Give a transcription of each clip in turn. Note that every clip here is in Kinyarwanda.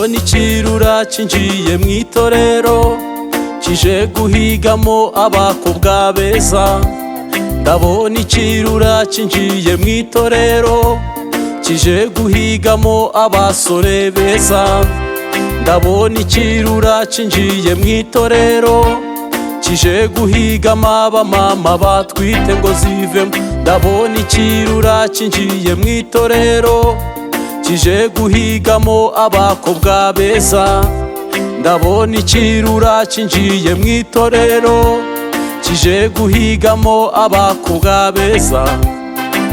ndabona ikirura cinjiye mu itorero kije guhigamo abakobwa beza. Ndabona ikirura cinjiye mu itorero kije guhigamo abasore beza. Ndabona ikirura cinjiye mu itorero kije guhigamo abamama batwite ngo zivemo. Ndabona ikirura cinjiye mu itorero kije guhigamo abakobwa beza. Ndabona ikirura cinjiye mu itorero kije guhigamo abakobwa beza.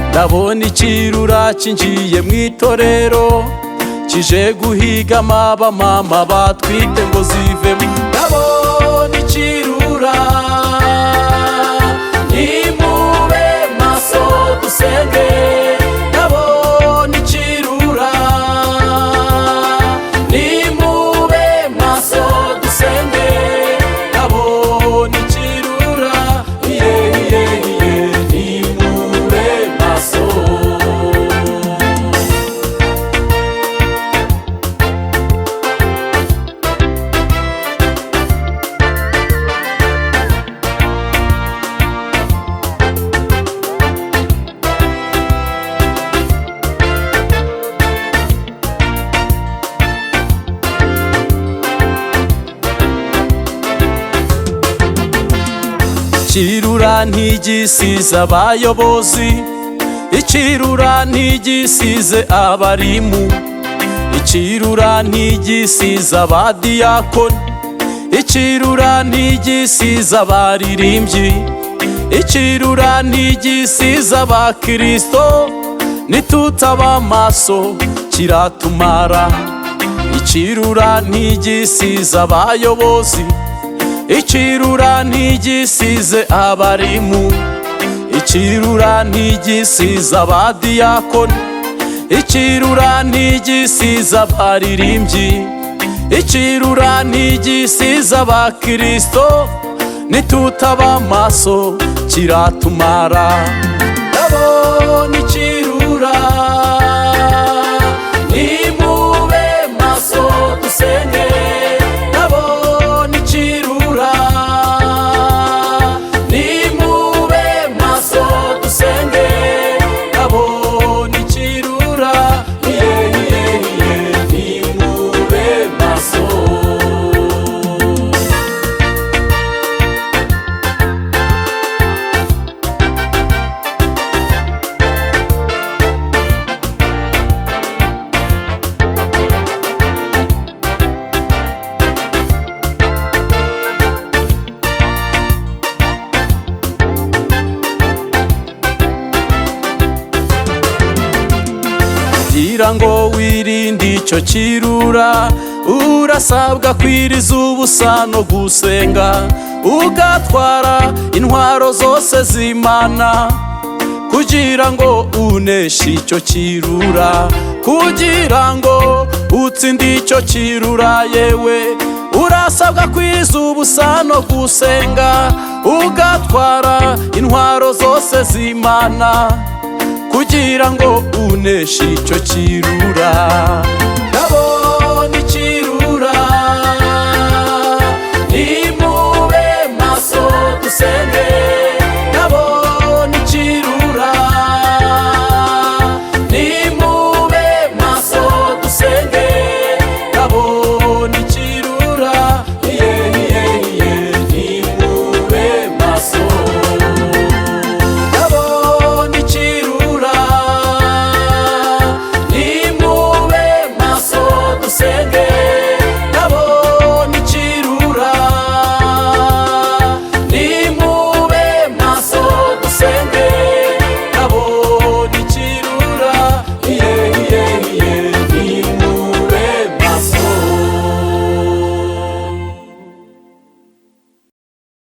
Ndabona ikirura cinjiye mu itorero kije guhigamo abamama batwite ngo zivemo. Ndabona ikirura, nimube maso dusenge. Ndabona ikirura, nimube maso dusenge. Ndabona ikirura, nimube maso. Ikirura ntigisize abayobozi, ikirura ntigisize abarimu, ikirura ntigisize abadiyakoni, ikirura ntigisize abaririmbyi, ikirura ntigisize abakristo. Nitutaba maso kiratumara. Ikirura ntigisize abayobozi, ikirura ntigisize abarimu, ikirura ntigisize abadiyakoni, ikirura ntigisize abaririmbyi, ikirura ntigisize abakristo. Nitutaba maso kiratumara. Ndabona ikirura, nimube maso dusenge. Ndabona ikirura, nimube maso dusenge. Ndabona ikirura, nimube maso. Kugira ngo wirinde icyo kirura, urasabwa kwiriza ubusa no gusenga, ugatwara intwaro zose z'Imana kugira ngo uneshe icyo kirura. Kugira ngo utsinde icyo kirura yewe, urasabwa kwiriza ubusa no gusenga, ugatwara intwaro zose z'Imana kugira ngo uneshe icyo kirura. Ndabona ikirura.